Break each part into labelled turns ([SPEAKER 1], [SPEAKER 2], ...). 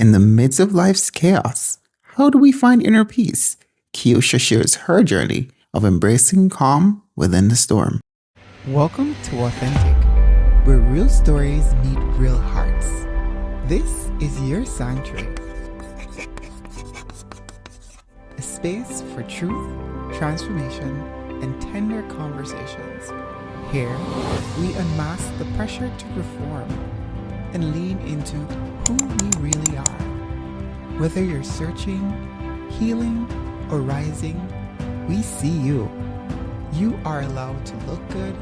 [SPEAKER 1] In the midst of life's chaos, how do we find inner peace? Keiosha shares her journey of embracing calm within the storm.
[SPEAKER 2] Welcome to Authentic, where real stories meet real hearts. This is your sanctuary. A space for truth, transformation, and tender conversations. Here, we unmask the pressure to perform and lean into who we really are. Whether you're searching, healing, or rising, we see you. You are allowed to look good,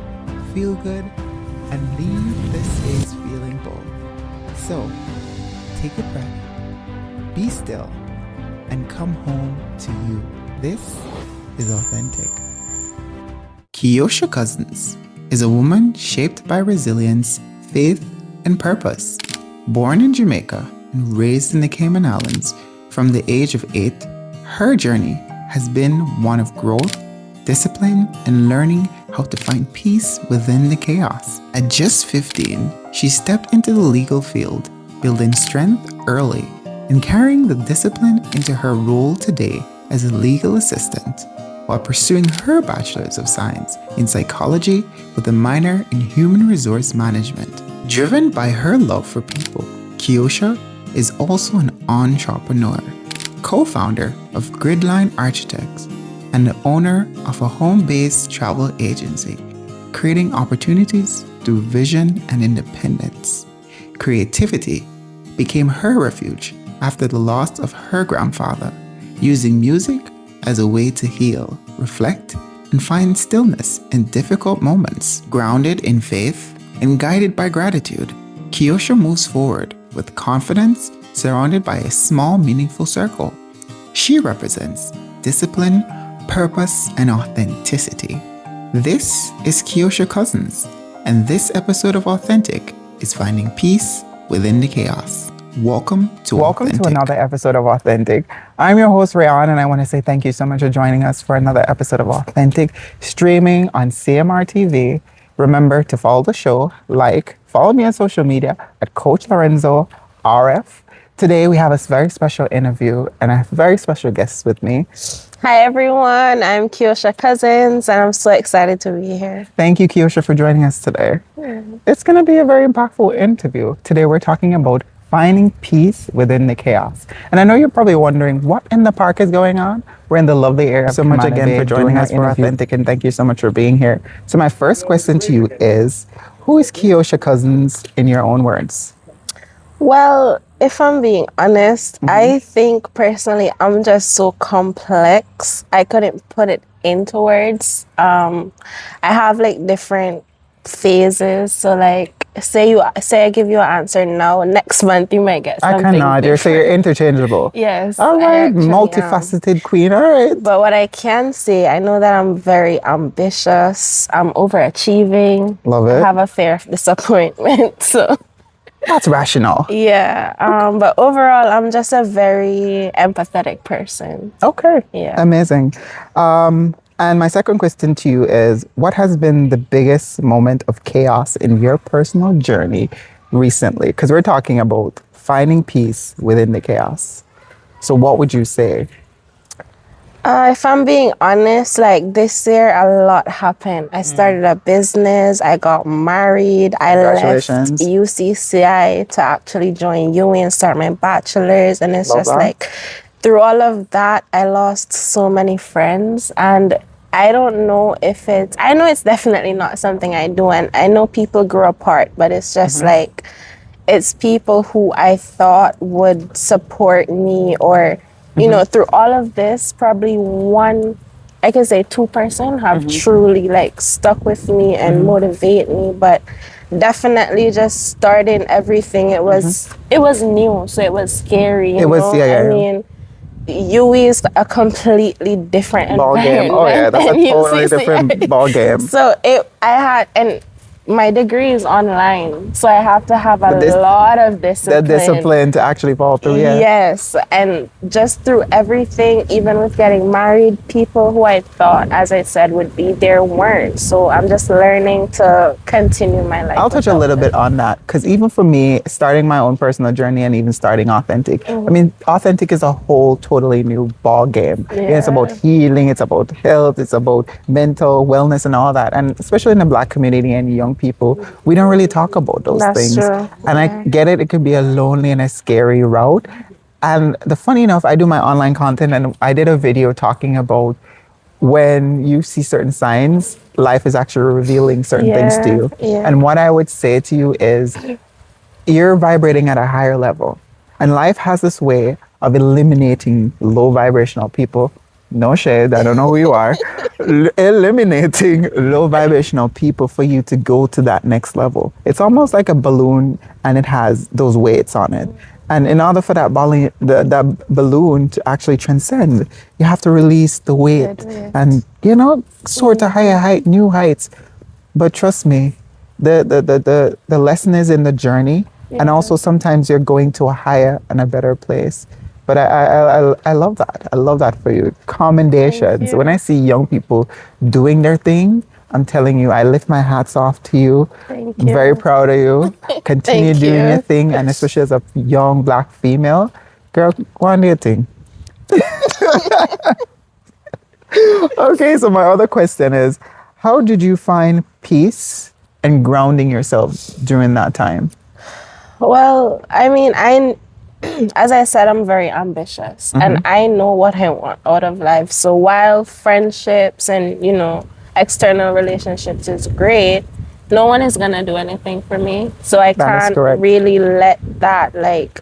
[SPEAKER 2] feel good, and leave this space feeling bold. So, take a breath, be still, and come home to you. This is Authentic.
[SPEAKER 1] Keiosha Cousins is a woman shaped by resilience, faith, and purpose. Born in Jamaica and raised in the Cayman Islands, from the age of 8, her journey has been one of growth, discipline, and learning how to find peace within the chaos. At just 15, she stepped into the legal field, building strength early and carrying the discipline into her role today as a legal assistant, while pursuing her Bachelor's of Science in Psychology with a minor in Human Resource Management. Driven by her love for people, Keiosha is also an entrepreneur, co-founder of Gridline Architects, and the owner of a home-based travel agency, creating opportunities through vision and independence. Creativity became her refuge after the loss of her grandfather, using music as a way to heal, reflect, and find stillness in difficult moments. Grounded in faith and guided by gratitude, Keiosha moves forward with confidence, surrounded by a small, meaningful circle. She represents discipline, purpose, and authenticity. This is Keiosha Cousins, and this episode of Authentic is finding peace within the chaos. Welcome to
[SPEAKER 2] another episode of Authentic. I'm your host, Rayon, and I want to say thank you so much for joining us for another episode of Authentic, streaming on CMR TV. Remember to follow the show, follow me on social media at Coach Lorenzo RF. Today we have a very special interview and I have very special guests with me.
[SPEAKER 3] Hi everyone, I'm Keiosha Cousins and I'm so excited to be here.
[SPEAKER 2] Thank you, Keiosha, for joining us today. It's going to be a very impactful interview. Today we're talking about finding peace within the chaos. And I know you're probably wondering what in the park is going on. We're in the lovely area of so much again for joining us for Authentic, and thank you so much for being here. So my first question to you is, who is Keiosha Cousins in your own words?
[SPEAKER 3] Well, if I'm being honest, I think personally I'm just so complex. I couldn't put it into words. I have different phases. So say I give you an answer now, next month you might get something different.
[SPEAKER 2] So you're interchangeable.
[SPEAKER 3] Yes.
[SPEAKER 2] All right, multifaceted queen. All right.
[SPEAKER 3] But what I can say, I know that I'm very ambitious. I'm overachieving.
[SPEAKER 2] Love it.
[SPEAKER 3] I have a fear of disappointment. So
[SPEAKER 2] that's rational.
[SPEAKER 3] Yeah. But overall, I'm just a very empathetic person.
[SPEAKER 2] Okay.
[SPEAKER 3] Yeah.
[SPEAKER 2] Amazing. And my second question to you is, what has been the biggest moment of chaos in your personal journey recently? Because we're talking about finding peace within the chaos. So what would you say?
[SPEAKER 3] If I'm being honest, this year a lot happened. I started a business, I got married, I left UCCI to actually join UWI and start my bachelor's. And it's through all of that, I lost so many friends, and I don't know if I know it's definitely not something I do, and I know people grow apart, but it's just it's people who I thought would support me, or you know, through all of this, probably 2% have truly stuck with me and motivate me. But definitely just starting everything, it was new, so it was scary. I mean, UWI is a completely different
[SPEAKER 2] ball game. Oh yeah, that's a totally different ball game.
[SPEAKER 3] So my degree is online, so I have to have a lot of discipline.
[SPEAKER 2] The discipline to actually follow through, yeah.
[SPEAKER 3] Yes, and just through everything, even with getting married, people who I thought, as I said, would be there weren't. So I'm just learning to continue my life.
[SPEAKER 2] I'll touch a little bit on that, because even for me, starting my own personal journey and even starting Authentic, I mean, Authentic is a whole totally new ball game.
[SPEAKER 3] Yeah.
[SPEAKER 2] It's about healing, it's about health, it's about mental wellness and all that. And especially in the Black community and young people, we don't really talk about those things.
[SPEAKER 3] True.
[SPEAKER 2] And I get it, it could be a lonely and a scary route. And the funny enough, I do my online content, and I did a video talking about when you see certain signs, life is actually revealing certain things to you.
[SPEAKER 3] Yeah.
[SPEAKER 2] And what I would say to you is, you're vibrating at a higher level. And life has this way of eliminating low vibrational people. No shade, I don't know who you are. Eliminating low vibrational people for you to go to that next level. It's almost like a balloon, and it has those weights on it. And in order for that balloon to actually transcend, you have to release the weight and, you know, soar to higher height, new heights. But trust me, the lesson is in the journey. And also sometimes you're going to a higher and a better place. But I love that. I love that for you. Commendations. When I see young people doing their thing, I'm telling you, I lift my hats off to you.
[SPEAKER 3] Thank you.
[SPEAKER 2] Very proud of you. Continue doing your thing, and especially as a young Black female, girl, go on do your thing. Okay, so my other question is, how did you find peace and grounding yourself during that time?
[SPEAKER 3] Well, I mean, as I said, I'm very ambitious, and I know what I want out of life. So while friendships and, you know, external relationships is great, no one is gonna do anything for me. So I can't really let that like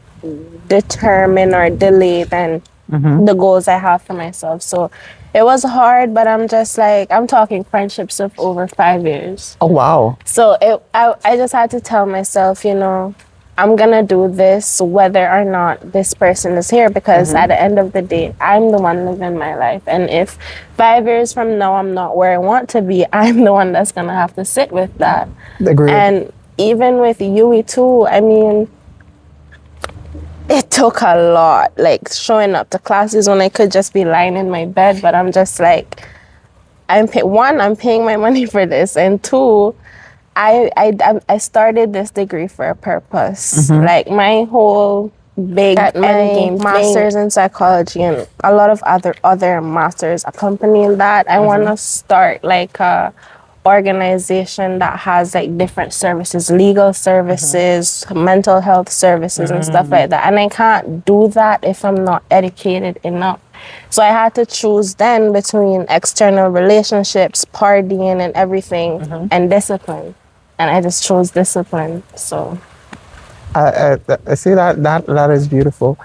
[SPEAKER 3] determine or delay then the goals I have for myself. So it was hard, but I'm just like, I'm talking friendships of over 5 years.
[SPEAKER 2] Oh, wow.
[SPEAKER 3] So I just had to tell myself, you know, I'm gonna do this whether or not this person is here, because at the end of the day, I'm the one living my life. And if 5 years from now I'm not where I want to be, I'm the one that's gonna have to sit with that.
[SPEAKER 2] Agreed.
[SPEAKER 3] And even with Yui too, I mean, it took a lot, like showing up to classes when I could just be lying in my bed. But I'm just like, I'm paying my money for this, and two, I started this degree for a purpose. Like my whole big endgame master's in psychology and a lot of other masters accompanying that. I want to start like a organization that has like different services, legal services, mental health services and stuff like that. And I can't do that if I'm not educated enough. So I had to choose then between external relationships, partying and everything, and discipline. And I just chose discipline. So
[SPEAKER 2] I see that is beautiful.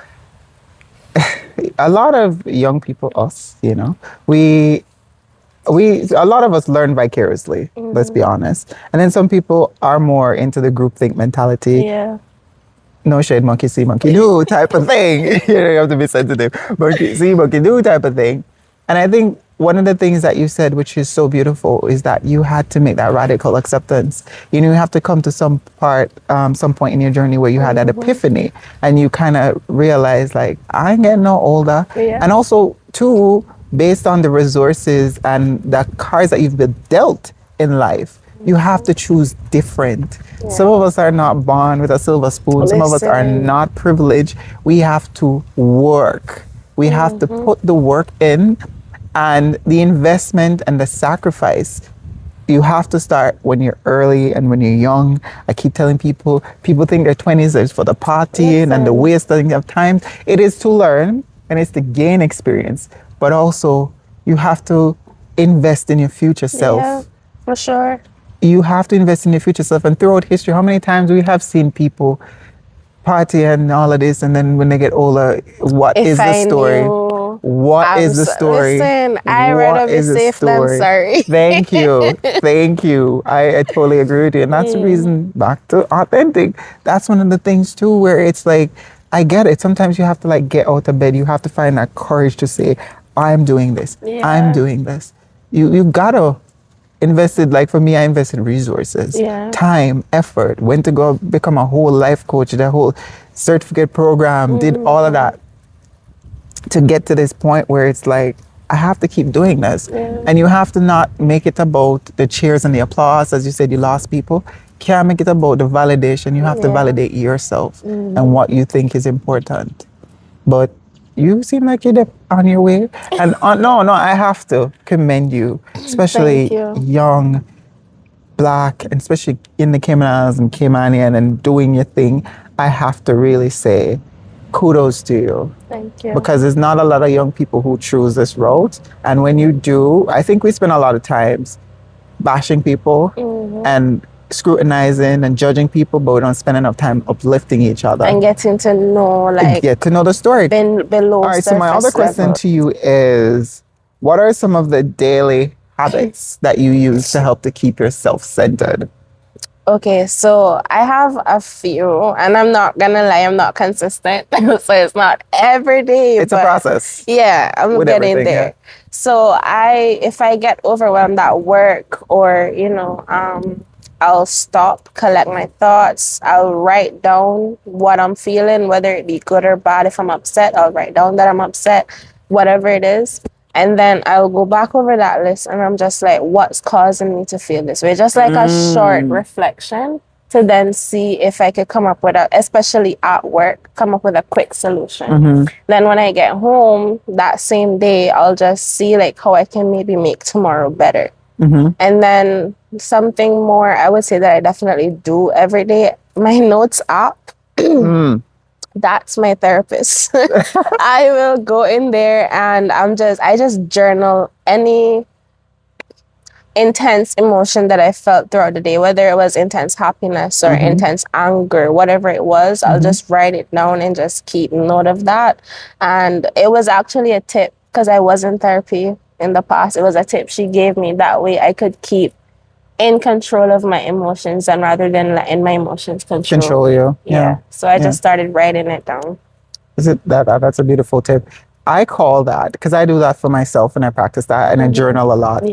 [SPEAKER 2] A lot of young people, us, you know, a lot of us learn vicariously, let's be honest. And then some people are more into the groupthink mentality.
[SPEAKER 3] yeah.
[SPEAKER 2] No shade, monkey see, monkey do type of thing. You have to be sensitive. Monkey see, monkey do type of thing. And I think one of the things that you said, which is so beautiful, is that you had to make that radical acceptance. You know, you have to come to some point in your journey where you had that epiphany, and you kind of realize, like, I ain't getting no older.
[SPEAKER 3] Yeah.
[SPEAKER 2] And also, too, based on the resources and the cards that you've been dealt in life, you have to choose different. Yeah. Some of us are not born with a silver spoon. Some of us are not privileged. We have to work. We have to put the work in, and the investment and the sacrifice. You have to start when you're early and when you're young. I keep telling people think their 20s is for the partying and the wasting of time. It is to learn, and it's to gain experience. But also, you have to invest in your future self.
[SPEAKER 3] Yeah, for sure.
[SPEAKER 2] You have to invest in your future self. And throughout history, how many times we have seen people party and all of this, and then when they get older, what is the story? What is the story?
[SPEAKER 3] Listen, I rather be safe than sorry.
[SPEAKER 2] Thank you. Thank you. I totally agree with you. And that's the reason, back to authentic, that's one of the things too, where it's like, I get it. Sometimes you have to like get out of bed. You have to find that courage to say, I'm doing this. Yeah. I'm doing this. You gotta
[SPEAKER 1] invested, like for me, I invested resources, time, effort, went to go become a whole life coach, the whole certificate program, did all of that to get to this point where it's like, I have to keep doing this. And you have to not make it about the cheers and the applause. As you said, you lost people. Can't make it about the validation. You have to validate yourself and what you think is important. But you seem like you're on your way. And no, I have to commend you, especially young, Black, and especially in the Cayman Islands and Caymanian and doing your thing. I have to really say kudos to you.
[SPEAKER 3] Thank you.
[SPEAKER 1] Because there's not a lot of young people who choose this route. And when you do, I think we spend a lot of times bashing people and scrutinizing and judging people, but we don't spend enough time uplifting each other.
[SPEAKER 3] And getting to know, like...
[SPEAKER 1] Get to know the story.
[SPEAKER 3] Below
[SPEAKER 1] All right, so my other question to you is, what are some of the daily habits that you use to help to keep yourself centered?
[SPEAKER 3] Okay, so I have a few, and I'm not gonna lie, I'm not consistent. So it's not every day.
[SPEAKER 1] It's a process.
[SPEAKER 3] Yeah, I'm getting there. Yeah. So if I get overwhelmed at work, or I'll stop, collect my thoughts. I'll write down what I'm feeling, whether it be good or bad. If I'm upset, I'll write down that I'm upset, whatever it is. And then I'll go back over that list, and I'm just like, what's causing me to feel this way? Just like a short reflection to then see if I could come up with especially at work, come up with a quick solution. Then when I get home that same day, I'll just see like how I can maybe make tomorrow better. And then something more, I would say that I definitely do every day, my notes app. That's my therapist. I will go in there and I just journal any intense emotion that I felt throughout the day, whether it was intense happiness or intense anger, whatever it was. I'll just write it down and just keep note of that. And it was actually a tip, because I was in therapy in the past. It was a tip she gave me. That way I could keep in control of my emotions, and rather than letting my emotions control
[SPEAKER 1] you.
[SPEAKER 3] Yeah. So I just started writing it down.
[SPEAKER 1] That's a beautiful tip. I call that, because I do that for myself and I practice that, and I journal a lot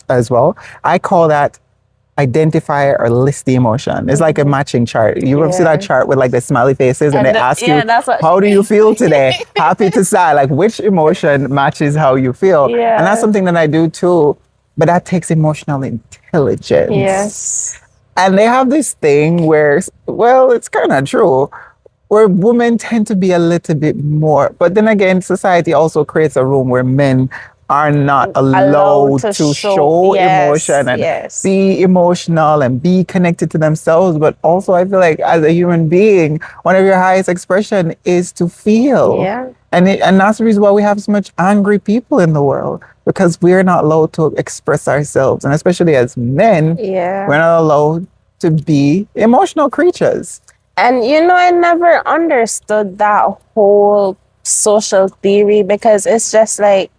[SPEAKER 1] as well. I call that identify or list the emotion. It's like a matching chart. You ever see that chart with like the smiley faces, and they ask you, how do you feel today? Happy to sad, like which emotion matches how you feel. And that's something that I do too. But that takes emotional intelligence.
[SPEAKER 3] Yes.
[SPEAKER 1] And they have this thing where, well, it's kind of true, where women tend to be a little bit more. But then again, society also creates a room where men are not allowed to show emotion and be emotional and be connected to themselves. But also, I feel like as a human being, one of your highest expression is to feel. And that's the reason why we have so much angry people in the world, because we're not allowed to express ourselves. And especially as men, we're not allowed to be emotional creatures.
[SPEAKER 3] And, I never understood that whole social theory, because it's just like,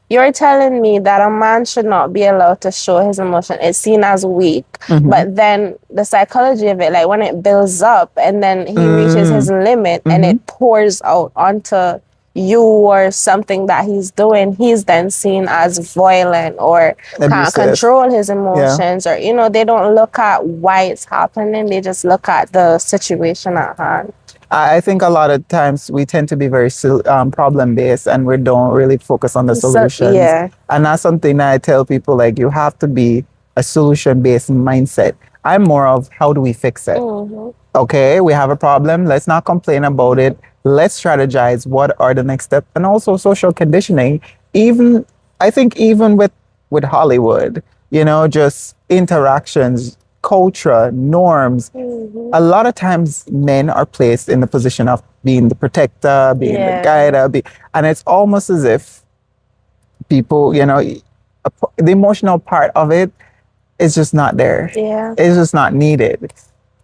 [SPEAKER 3] you're telling me that a man should not be allowed to show his emotion. It's seen as weak. But then the psychology of it, like when it builds up and then he reaches his limit and it pours out onto you or something that he's doing, he's then seen as violent or can't control his emotions, or they don't look at why it's happening, they just look at the situation at hand.
[SPEAKER 1] I think a lot of times we tend to be very problem based, and we don't really focus on the solutions. And that's something that I tell people, like, you have to be a solution based mindset. I'm more of, how do we fix it? Okay, we have a problem, let's not complain about it. Let's strategize what are the next steps. And also social conditioning, I think even with Hollywood, just interactions, culture, norms. A lot of times men are placed in the position of being the protector, being the guider, and it's almost as if people, the emotional part of it is just not there. It's just not needed.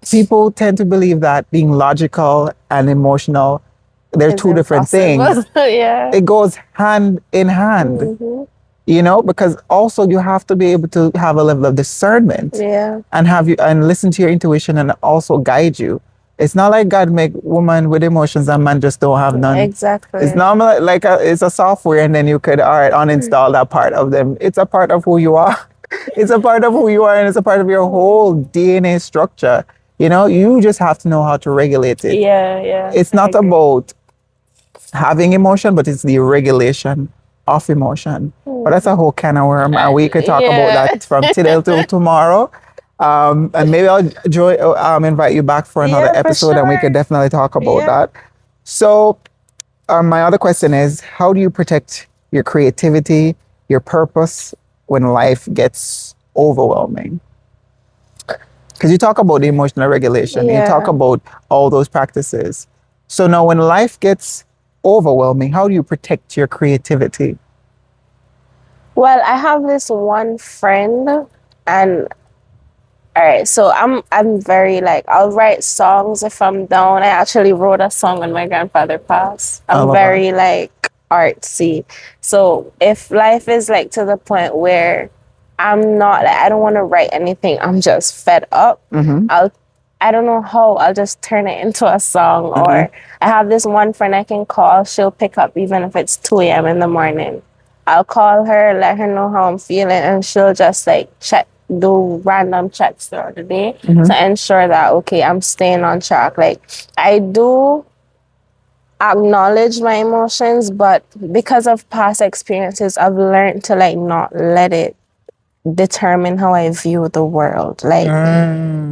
[SPEAKER 1] People tend to believe that being logical and emotional, they're two different things. It goes hand in hand. Because also you have to be able to have a level of discernment and listen to your intuition and also guide you. It's not like God make woman with emotions and man just don't have none.
[SPEAKER 3] Exactly.
[SPEAKER 1] It's not like it's a software and then you could uninstall that part of them. It's a part of who you are. It's a part of who you are, and it's a part of your whole DNA structure. You know, you just have to know how to regulate it.
[SPEAKER 3] Yeah.
[SPEAKER 1] It's not about having emotion, but it's the regulation of emotion. But that's a whole can of worm, and we could talk about that from today till tomorrow. And maybe I'll invite you back for another episode, and we could definitely talk about that. So, my other question is, how do you protect your creativity, your purpose when life gets overwhelming? Because you talk about the emotional regulation, you talk about all those practices. So now when life gets overwhelming, how do you protect your creativity?
[SPEAKER 3] Well, I have this one friend, and all right, so I'm very like, I'll write songs if I'm down. I actually wrote a song when my grandfather passed. I'm very like artsy. So if life is like to the point where I'm not like, I don't want to write anything, I'm just fed up, I don't know how, I'll just turn it into a song. Or I have this one friend I can call, she'll pick up even if it's 2 a.m. in the morning. I'll call her, let her know how I'm feeling, and she'll just like do random checks throughout the day to ensure that, okay, I'm staying on track. Like, I do acknowledge my emotions, but because of past experiences, I've learned to like not let it determine how I view the world. Like,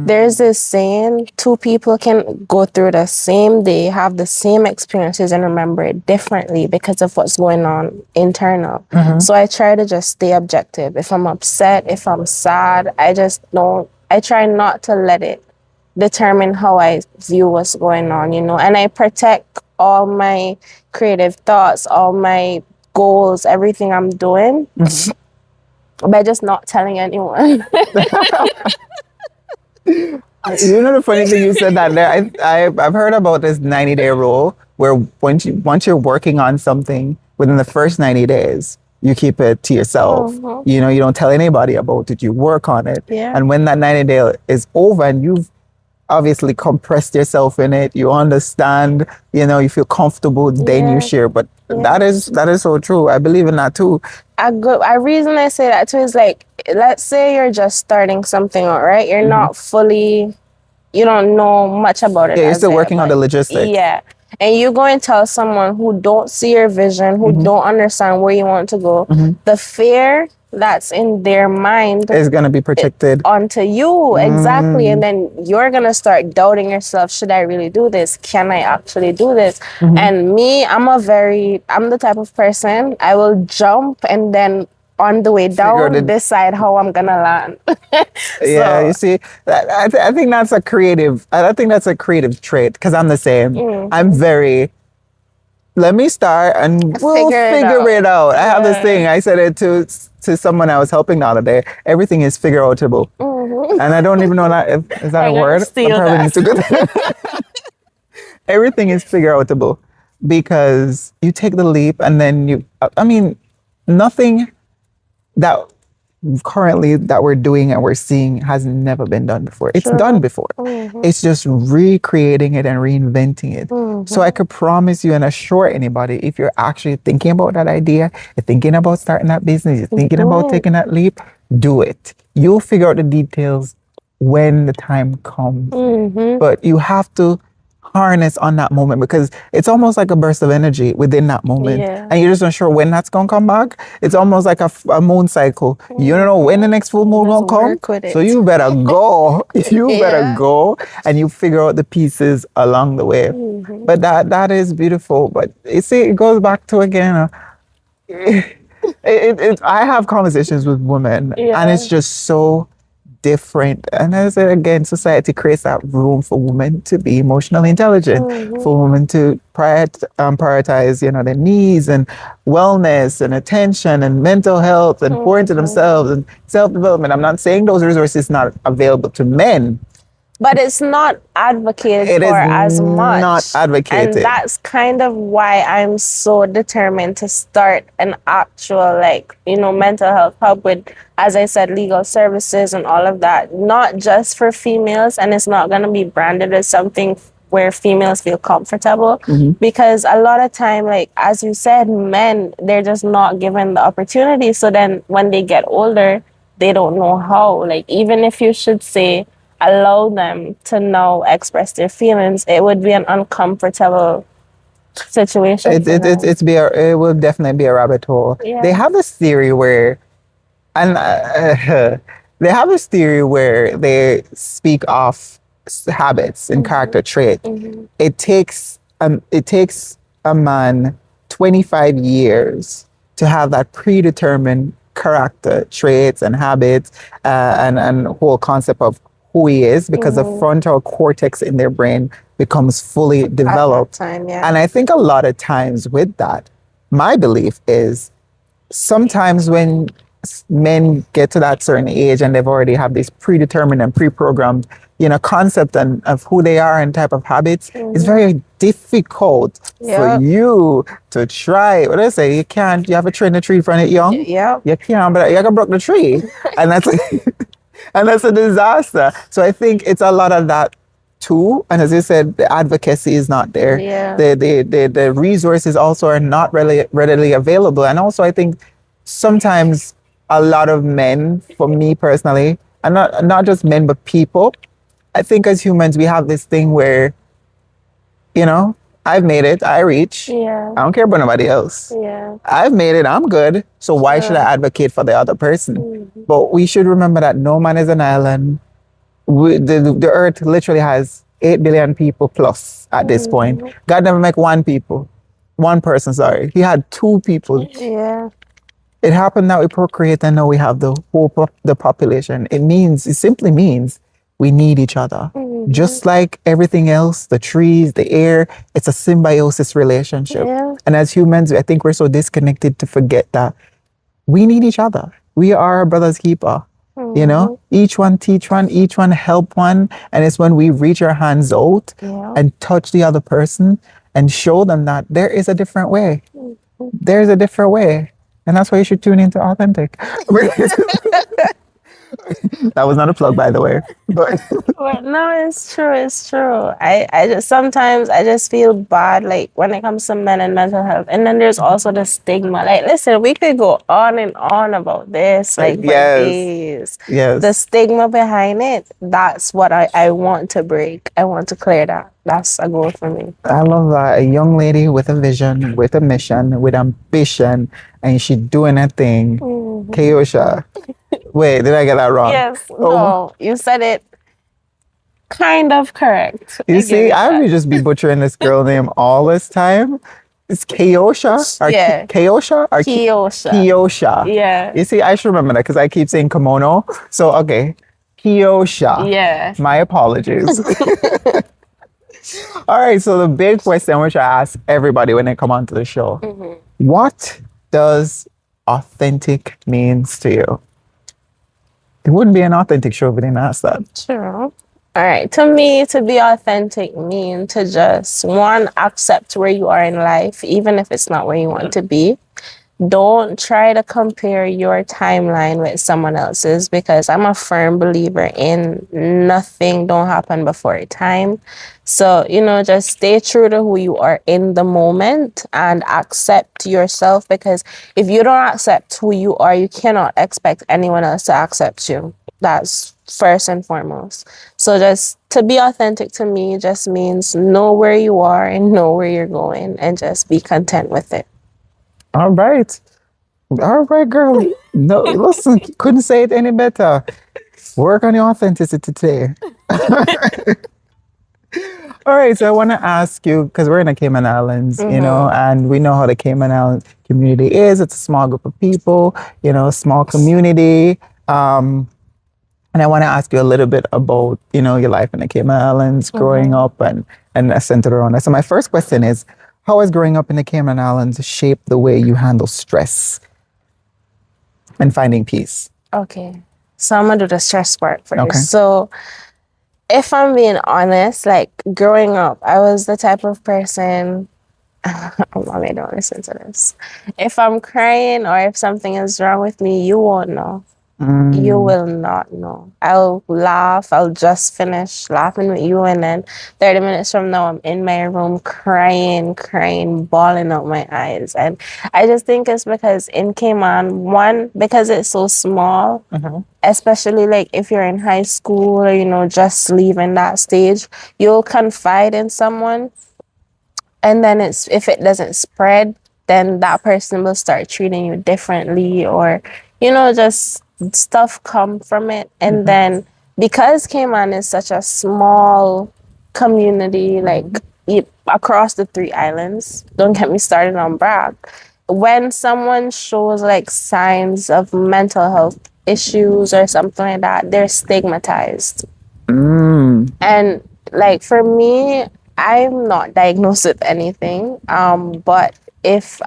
[SPEAKER 3] there's this saying, two people can go through the same day, have the same experiences, and remember it differently because of what's going on internal. So I try to just stay objective. If I'm upset, if I'm sad, I try not to let it determine how I view what's going on, you know, and I protect all my creative thoughts, all my goals, everything I'm doing. By just not telling anyone.
[SPEAKER 1] You know, the funny thing you said that there, I've heard about this 90-day rule where once you're working on something, within the first 90 days, you keep it to yourself. You know, you don't tell anybody about it. You work on it. And when that 90 day is over and you've obviously compressed yourself in it, you understand, you know, you feel comfortable, then you share. But that is so true. I believe in that too.
[SPEAKER 3] A reason I say that too is like, let's say you're just starting something out, right? You're not fully, you don't know much about it.
[SPEAKER 1] Yeah, you're still working on the logistics.
[SPEAKER 3] Yeah. And you go and tell someone who don't see your vision, who don't understand where you want to go, the fear that's in their mind
[SPEAKER 1] is going to be projected
[SPEAKER 3] onto you. Exactly. And then you're going to start doubting yourself. Should I really do this? Can I actually do this? And me, I'm the type of person, I will jump and then on the way down, decide how I'm gonna land.
[SPEAKER 1] Yeah, you see, I think that's a creative. I think that's a creative trait because I'm the same. I'm very. Let me start and we'll figure it out. I have this thing. I said it to someone I was helping the other day. Everything is figure outable, and I don't even know that is that a word. Everything is figure outable because you take the leap and then I mean, nothing that currently that we're doing and we're seeing has never been done before. It's done before. It's just recreating it and reinventing it. So I could promise you and assure anybody, if you're actually thinking about that idea, you're thinking about starting that business, you're thinking about taking that leap, do it. You'll figure out the details when the time comes. But you have to harness on that moment because it's almost like a burst of energy within that moment, and you're just not sure when that's gonna come back. It's almost like a moon cycle. You don't know when the next full moon gonna come, so you better go. You better go, and you figure out the pieces along the way. But that is beautiful. But you see, it goes back to again. I have conversations with women, and it's just so different. And as again, society creates that room for women to be emotionally intelligent, for women to prioritize, you know, their needs and wellness and attention and mental health and pour into themselves and self-development. I'm not saying those resources not available to men,
[SPEAKER 3] but it's not advocated for as much.
[SPEAKER 1] Not advocated.
[SPEAKER 3] And that's kind of why I'm so determined to start an actual, like, you know, mental health hub with, as I said, legal services and all of that. Not just for females, and it's not going to be branded as something where females feel comfortable. Because a lot of time, like, as you said, men, they're just not given the opportunity. So then when they get older, they don't know how. Like, even if you should say, allow them to now express their feelings, it would be an uncomfortable situation.
[SPEAKER 1] It will definitely be a rabbit hole.
[SPEAKER 3] Yeah.
[SPEAKER 1] They have this theory where, and they have this theory where they speak of habits and character trait. It takes a man 25 years to have that predetermined character traits and habits and whole concept of who he is, because the frontal cortex in their brain becomes fully developed.
[SPEAKER 3] At that time, yeah.
[SPEAKER 1] And I think a lot of times with that, my belief is sometimes when men get to that certain age and they've already have this predetermined and pre-programmed, concept of who they are and type of habits, it's very difficult for you to try. What do I say? You have a tree in the tree from it young.
[SPEAKER 3] Yeah.
[SPEAKER 1] You can't, but you can break the tree. And that's and that's a disaster. So I think it's a lot of that too. And as you said, the advocacy is not there.
[SPEAKER 3] Yeah.
[SPEAKER 1] The resources also are not readily available. And also I think sometimes a lot of men, for me personally, and not just men, but people, I think as humans, we have this thing where, I've made it, I reach.
[SPEAKER 3] Yeah.
[SPEAKER 1] I don't care about nobody else.
[SPEAKER 3] Yeah.
[SPEAKER 1] I've made it, I'm good. So why should I advocate for the other person? But we should remember that no man is an island. The earth literally has 8 billion people plus at this point. God never make one person, sorry. He had 2 people.
[SPEAKER 3] Yeah.
[SPEAKER 1] It happened that we procreate and now we have the whole the population. It simply means we need each other. Just like everything else, the trees, the air, it's a symbiosis relationship.
[SPEAKER 3] Yeah.
[SPEAKER 1] And as humans, I think we're so disconnected to forget that we need each other. We are a brother's keeper. Each one teach one, each one help one. And it's when we reach our hands out and touch the other person and show them that there is a different way. There's a different way. And that's why you should tune into Authentic. That was not a plug, by the way. But
[SPEAKER 3] no, it's true. It's true. I just sometimes I just feel bad, like when it comes to men and mental health. And then there's also the stigma. Like, listen, we could go on and on about this, like for days.
[SPEAKER 1] Yes.
[SPEAKER 3] The stigma behind it, that's what I want to break. I want to clear that. That's a goal for me.
[SPEAKER 1] I love that. A young lady with a vision, with a mission, with ambition, and she's doing her thing. Keiosha. Wait, did I get that wrong?
[SPEAKER 3] Yes. No, you said it kind of correct.
[SPEAKER 1] You see, I would just be butchering this girl name all this time. It's Keiosha? Or Keiosha? Or
[SPEAKER 3] Keiosha.
[SPEAKER 1] Keiosha.
[SPEAKER 3] Yeah.
[SPEAKER 1] You see, I should remember that because I keep saying kimono. So, okay. Keiosha.
[SPEAKER 3] Yeah.
[SPEAKER 1] My apologies. All right, so the big question which I ask everybody when they come onto the show, what does authentic means to you? It wouldn't be an authentic show if we didn't ask that.
[SPEAKER 3] True. All right. To me, to be authentic means to just, one, accept where you are in life, even if it's not where you want to be. Don't try to compare your timeline with someone else's, because I'm a firm believer in nothing don't happen before time. So, just stay true to who you are in the moment and accept yourself, because if you don't accept who you are, you cannot expect anyone else to accept you. That's first and foremost. So just to be authentic to me just means know where you are and know where you're going and just be content with it.
[SPEAKER 1] All right, girl. No, listen, couldn't say it any better. Work on your authenticity today. All right, so I want to ask you, because we're in the Cayman Islands, and we know how the Cayman Islands community is. It's a small group of people, small community. And I want to ask you a little bit about, your life in the Cayman Islands, growing up and centered around that. So my first question is, how has growing up in the Cayman Islands shaped the way you handle stress and finding peace?
[SPEAKER 3] Okay. So I'm going to do the stress part first.
[SPEAKER 1] Okay.
[SPEAKER 3] So if I'm being honest, like growing up, I was the type of person, mommy, don't listen to this. If I'm crying or if something is wrong with me, you won't know. You will not know. I'll laugh. I'll just finish laughing with you, and then 30 minutes from now, I'm in my room crying, bawling out my eyes. And I just think it's because in Cayman, one, because it's so small, especially like if you're in high school or, just leaving that stage, you'll confide in someone. And then if it doesn't spread, then that person will start treating you differently, or, just stuff come from it. And then because Cayman is such a small community, like across the 3 islands, don't get me started on Bragg, when someone shows like signs of mental health issues or something like that, they're stigmatized. And like for me, I'm not diagnosed with anything. But if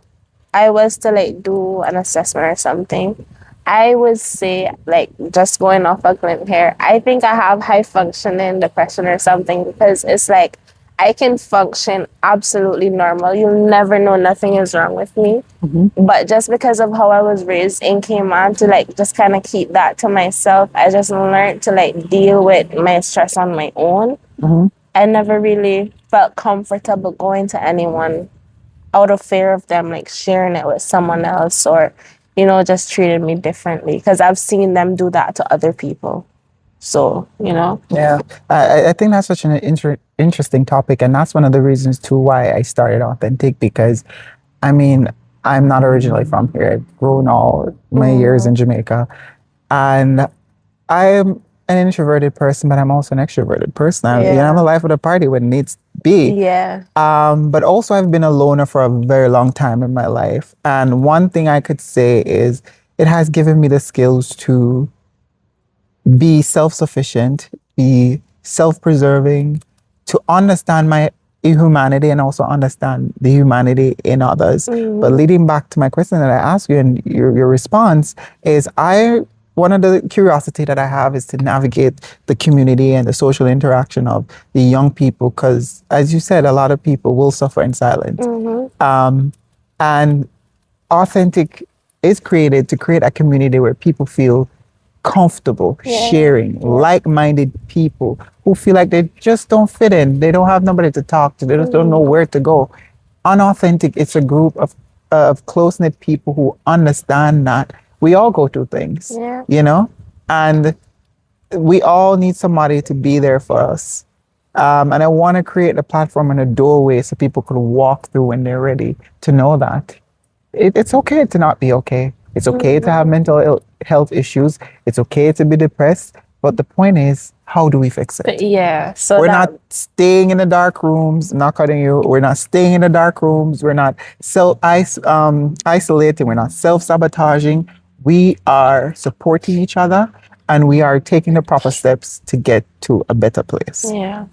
[SPEAKER 3] I was to like do an assessment or something, I would say, like, just going off a glint here, I think I have high functioning depression or something, because it's like I can function absolutely normal. You'll never know nothing is wrong with me. But just because of how I was raised in Cayman, to like just kind of keep that to myself, I just learned to like deal with my stress on my own. I never really felt comfortable going to anyone out of fear of them like sharing it with someone else, or, just treating me differently, because I've seen them do that to other people. So,
[SPEAKER 2] Yeah, I think that's such an interesting topic, and that's one of the reasons too why I started Authentic, because I mean, I'm not originally from here. I've grown all my years in Jamaica, and I'm an introverted person, but I'm also an extroverted person. I'm a life of the party when it needs to be.
[SPEAKER 3] Yeah.
[SPEAKER 2] But also I've been a loner for a very long time in my life. And one thing I could say is it has given me the skills to be self-sufficient, be self-preserving, to understand my humanity and also understand the humanity in others. But leading back to my question that I asked you and your response is, one of the curiosity that I have is to navigate the community and the social interaction of the young people, because as you said, a lot of people will suffer in silence. And Authentic is created to create a community where people feel comfortable sharing, like-minded people who feel like they just don't fit in. They don't have nobody to talk to. They just don't know where to go. Unauthentic, it's a group of close-knit people who understand that we all go through things, and we all need somebody to be there for us. And I want to create a platform and a doorway so people could walk through when they're ready to know that it's okay to not be okay. It's okay to have mental health issues. It's okay to be depressed. But the point is, how do we fix it?
[SPEAKER 3] Yeah. So
[SPEAKER 2] we're not staying in the dark rooms, not cutting you. We're not staying in the dark rooms. We're not isolating. We're not self-sabotaging. We are supporting each other, and we are taking the proper steps to get to a better place.
[SPEAKER 3] Yeah,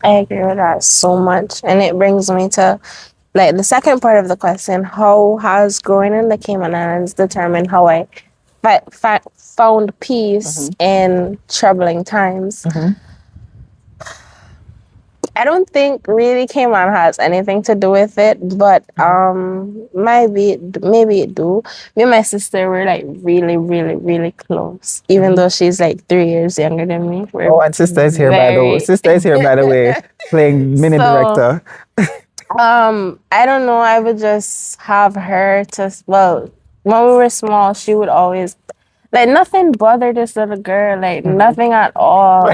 [SPEAKER 3] I agree with that so much. And it brings me to like the second part of the question: how has growing in the Cayman Islands determined how I found peace in troubling times? I don't think really Cayman has anything to do with it, but maybe it do. Me and my sister were like really, really, really close, even though she's like 3 years younger than me.
[SPEAKER 2] And sister is here by the way, playing mini director.
[SPEAKER 3] I don't know. I would just have her when we were small, she would always, like, nothing bothered this little girl, like, nothing at all.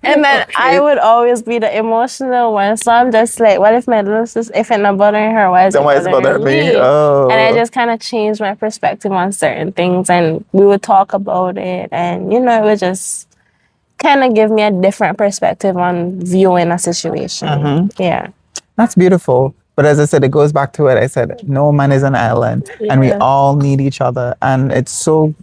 [SPEAKER 3] And then I would always be the emotional one. So I'm just like, well, if my little sister, if it's not bothering her, why is it bothering me?
[SPEAKER 2] Oh.
[SPEAKER 3] And I just kind of changed my perspective on certain things, and we would talk about it, and, it would just kind of give me a different perspective on viewing a situation. Yeah.
[SPEAKER 2] That's beautiful. But as I said, it goes back to what I said. No man is an island, and we all need each other. And it's so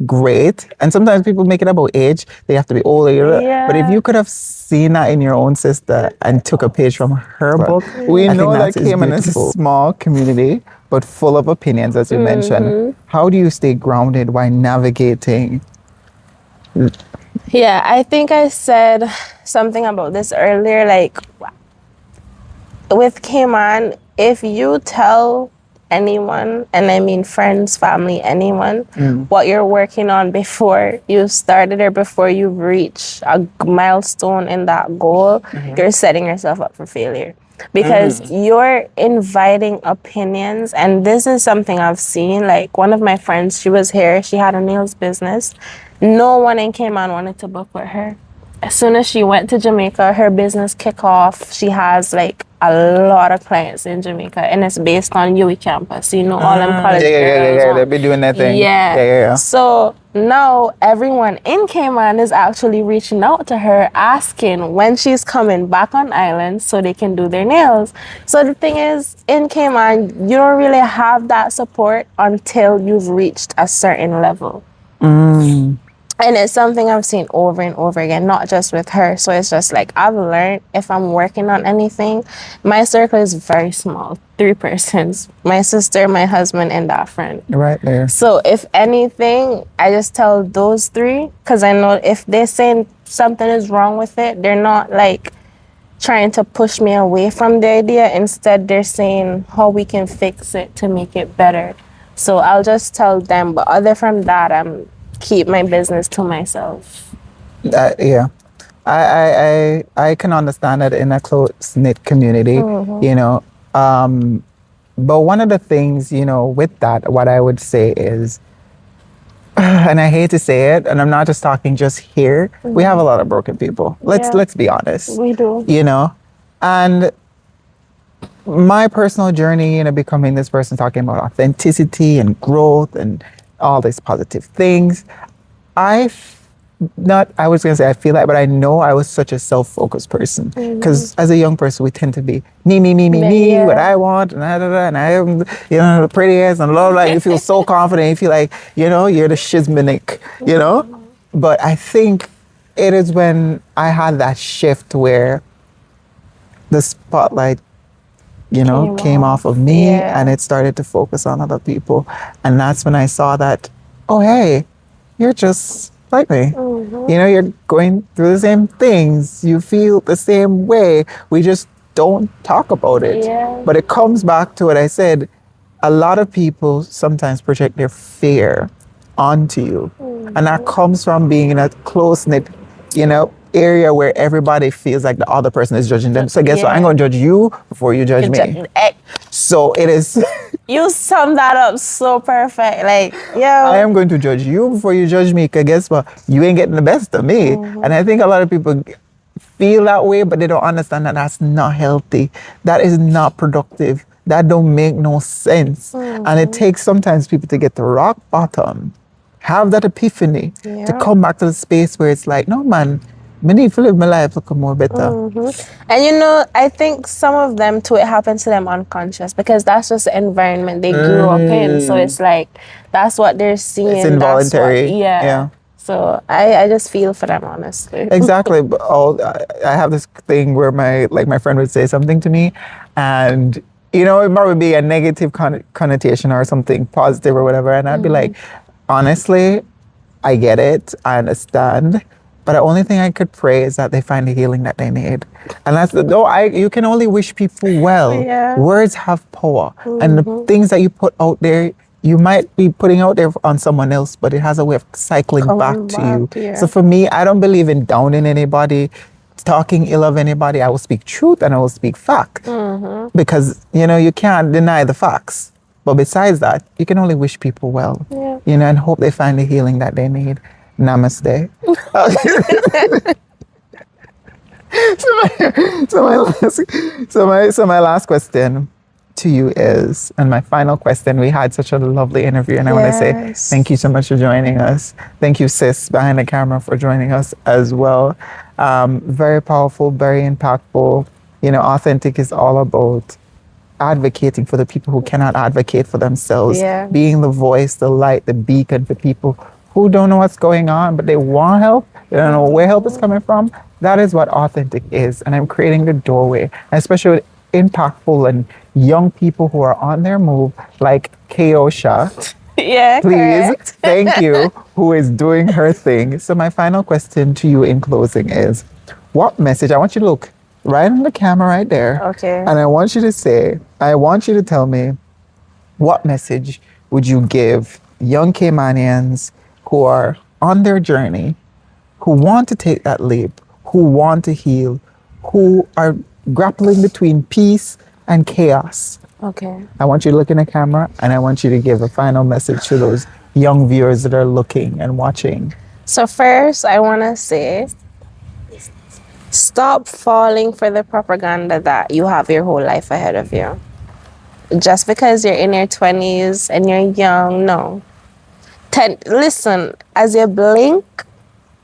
[SPEAKER 2] great. And sometimes people make it about age. They have to be older.
[SPEAKER 3] Yeah.
[SPEAKER 2] But if you could have seen that in your own sister and took a page from her book, we know that Cayman is a small community, but full of opinions, as you mentioned. How do you stay grounded while navigating?
[SPEAKER 3] Yeah, I think I said something about this earlier. Like, with Cayman, if you tell anyone, and I mean friends, family, anyone, what you're working on before you started or before you reach a milestone in that goal, you're setting yourself up for failure. Because you're inviting opinions, and this is something I've seen. Like one of my friends, she was here, she had a nails business. No one in Cayman wanted to book with her. As soon as she went to Jamaica, her business kick off. She has like a lot of clients in Jamaica, and it's based on UE campus. You know, all them college girls.
[SPEAKER 1] They'll be doing that thing.
[SPEAKER 3] Yeah. So now everyone in Cayman is actually reaching out to her, asking when she's coming back on island so they can do their nails. So the thing is, in Cayman, you don't really have that support until you've reached a certain level. And it's something I've seen over and over again, not just with her. So it's just like, I've learned if I'm working on anything, my circle is very small, 3 persons, my sister, my husband, and that friend.
[SPEAKER 1] Right there.
[SPEAKER 3] So if anything, I just tell those 3, because I know if they're saying something is wrong with it, they're not like trying to push me away from the idea. Instead, they're saying how we can fix it to make it better. So I'll just tell them, but other from that, I'm keep my business to myself.
[SPEAKER 1] Yeah, I can understand that in a close-knit community, you know. But one of the things, you know, with that, what I would say is, and I hate to say it, and I'm not just talking just here, we have a lot of broken people. Let's be honest.
[SPEAKER 3] We do.
[SPEAKER 1] You know, and my personal journey, you know, becoming this person talking about authenticity and growth and all these positive things. I was going to say I feel like, but I know I was such a self-focused person. Because as a young person, we tend to be me, what I want, and I am, you know, the prettiest and blah, blah. You feel so confident. You feel like, you know, you're the shizmanik, you know? But I think it is when I had that shift where the spotlight, you know, came off of me and it started to focus on other people. And that's when I saw that, oh, hey, you're just like me. You know, you're going through the same things. You feel the same way. We just don't talk about it. But it comes back to what I said. A lot of people sometimes project their fear onto you. And that comes from being in a close-knit, you know, area where everybody feels like the other person is judging them. So guess what? I'm going to judge you before you judge me. So it is.
[SPEAKER 3] You summed that up so perfect. Like,
[SPEAKER 1] I am going to judge you before you judge me. Because guess what? You ain't getting the best of me. And I think a lot of people feel that way, but they don't understand that that's not healthy. That is not productive. That don't make no sense. And it takes sometimes people to get to rock bottom, have that epiphany, to come back to the space where it's like, no, man, I need to live my life looking more better.
[SPEAKER 3] And you know, I think some of them too, it happens to them unconscious because that's just the environment they grew up in. So it's like, that's what they're seeing.
[SPEAKER 1] It's involuntary.
[SPEAKER 3] Yeah. So I just feel for them, honestly.
[SPEAKER 1] Exactly. But I have this thing where my friend would say something to me and, you know, it might be a negative connotation or something positive or whatever. And I'd be like, honestly, I get it. I understand. But the only thing I could pray is that they find the healing that they need. And that's you can only wish people well. Words have power. And the things that you put out there, you might be putting out there on someone else, but it has a way of cycling back to you. So for me, I don't believe in downing anybody, talking ill of anybody. I will speak truth and I will speak fact. Because, you know, you can't deny the facts. But besides that, you can only wish people well, you know, and hope they find the healing that they need. Namaste. So my last question to you is, and my final question, we had such a lovely interview and I want to say thank you so much for joining us. Thank you, sis, behind the camera for joining us as well. Very powerful, very impactful. You know, authentic is all about advocating for the people who cannot advocate for themselves, being the voice, the light, the beacon for people who don't know what's going on, but they want help. They don't know where help is coming from. That is what authentic is. And I'm creating the doorway, especially with impactful and young people who are on their move, like Keiosha. Please,
[SPEAKER 3] correct.
[SPEAKER 1] Thank you, who is doing her thing. So my final question to you in closing is, what message, I want you to look right on the camera right there.
[SPEAKER 3] Okay.
[SPEAKER 1] And I want you to tell me,
[SPEAKER 2] what message would you give young Caymanians who are on their journey, who want to take that leap, who want to heal, who are grappling between peace and chaos?
[SPEAKER 3] Okay.
[SPEAKER 2] I want you to look in the camera and I want you to give a final message to those young viewers that are looking and watching.
[SPEAKER 3] So first, I want to say, stop falling for the propaganda that you have your whole life ahead of you. Just because you're in your 20s and you're young, no. Listen, as you blink,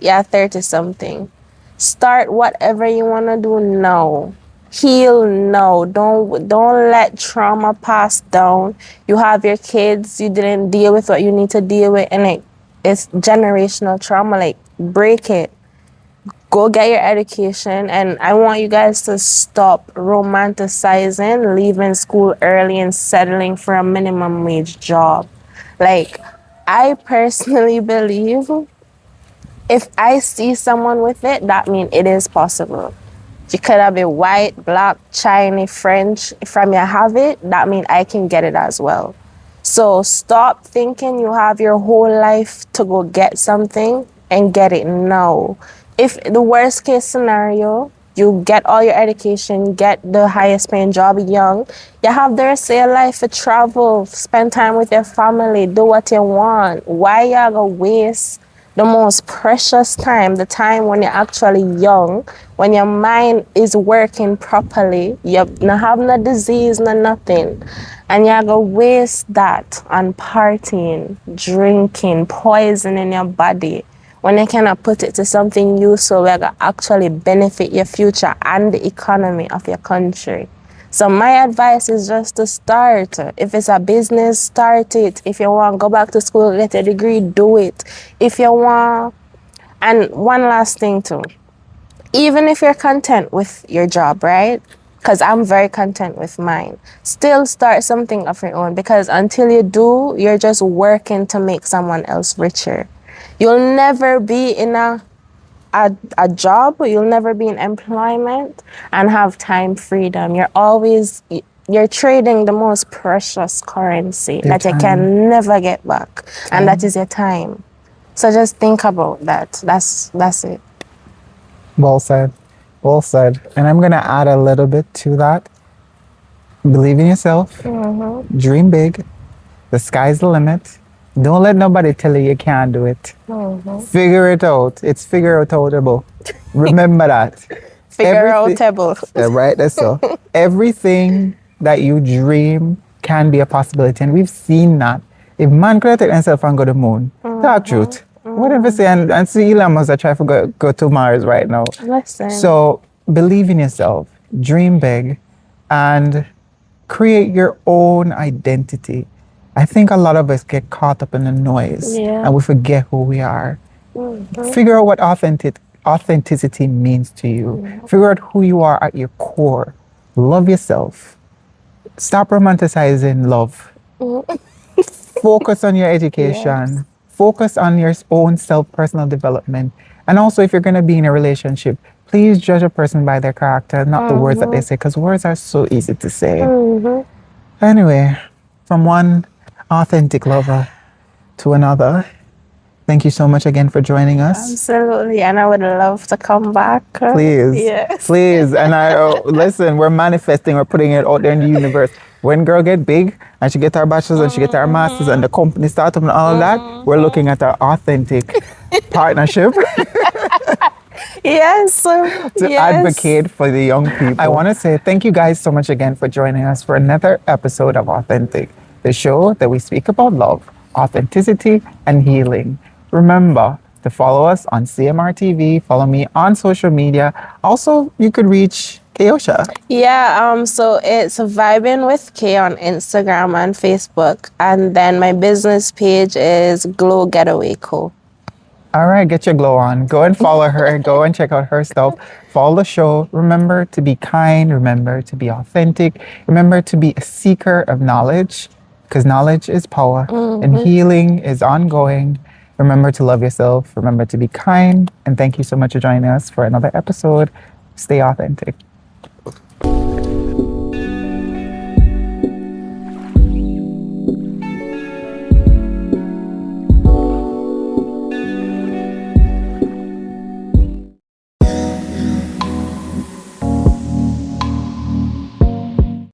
[SPEAKER 3] you're 30-something. Start whatever you want to do now. Heal now. Don't let trauma pass down. You have your kids, you didn't deal with what you need to deal with, and it's generational trauma. Like, break it. Go get your education, and I want you guys to stop romanticizing leaving school early and settling for a minimum wage job. Like, I personally believe if I see someone with it, that means it is possible. You could have been white, black, Chinese, French. From you have it, that means I can get it as well. So stop thinking you have your whole life to go get something and get it now. If the worst case scenario, you get all your education, get the highest paying job young, you have the rest of your life to travel, spend time with your family, do what you want. Why you gonna waste the most precious time, the time when you're actually young, when your mind is working properly, you not have no disease, no nothing, and you're gonna waste that on partying, drinking, poison in your body, when you cannot put it to something useful where it actually benefit your future and the economy of your country. So my advice is just to start. If it's a business, start it. If you want to go back to school, get a degree, do it. If you want, and one last thing too, even if you're content with your job, right? Because I'm very content with mine. Still start something of your own, because until you do, you're just working to make someone else richer. You'll never be in a job, you'll never be in employment and have time freedom. You're trading the most precious currency
[SPEAKER 2] Your
[SPEAKER 3] that
[SPEAKER 2] time.
[SPEAKER 3] you can never get back, and that is your time. So just think about that. That's it.
[SPEAKER 2] Well said. Well said. And I'm going to add a little bit to that. Believe in yourself.
[SPEAKER 3] Mm-hmm.
[SPEAKER 2] Dream big. The sky's the limit. Don't let nobody tell you you can't do it.
[SPEAKER 3] Mm-hmm.
[SPEAKER 2] Figure it out. It's figure outable. Remember that.
[SPEAKER 3] Figure outable.
[SPEAKER 2] Right, that's so. Everything that you dream can be a possibility. And we've seen that. If man could take himself and go to the moon, talk truth. Whatever say, and see Elon Musk try to go to Mars right now.
[SPEAKER 3] Listen.
[SPEAKER 2] So believe in yourself, dream big, and create your own identity. I think a lot of us get caught up in the noise and we forget who we are.
[SPEAKER 3] Mm-hmm.
[SPEAKER 2] Figure out what authenticity means to you. Figure out who you are at your core. Love yourself. Stop romanticizing love. Focus on your education.
[SPEAKER 3] Yes.
[SPEAKER 2] Focus on your own self-personal development. And also, if you're going to be in a relationship, please judge a person by their character, not the words that they say, because words are so easy to say. Anyway, from one authentic lover to another, thank you so much again for joining us.
[SPEAKER 3] Absolutely, and I would love to come back.
[SPEAKER 2] Please,
[SPEAKER 3] yes.
[SPEAKER 2] please. And listen, we're manifesting, we're putting it out there in the universe. When girl get big and she get her bachelor's and she get her master's and the company start up and all of that, we're looking at our authentic partnership.
[SPEAKER 3] Yes.
[SPEAKER 2] to advocate for the young people. I want to say thank you guys so much again for joining us for another episode of Authentic, the show that we speak about love, authenticity, and healing. Remember to follow us on CMR TV, follow me on social media. Also, you could reach Keiosha.
[SPEAKER 3] Yeah, so it's Vibing with Kay on Instagram and Facebook. And then my business page is Glow Getaway Co.
[SPEAKER 2] All right, get your glow on. Go and follow her. Go and check out her stuff. Follow the show. Remember to be kind. Remember to be authentic. Remember to be a seeker of knowledge, because knowledge is power and healing is ongoing. Remember to love yourself. Remember to be kind. And thank you so much for joining us for another episode. Stay authentic.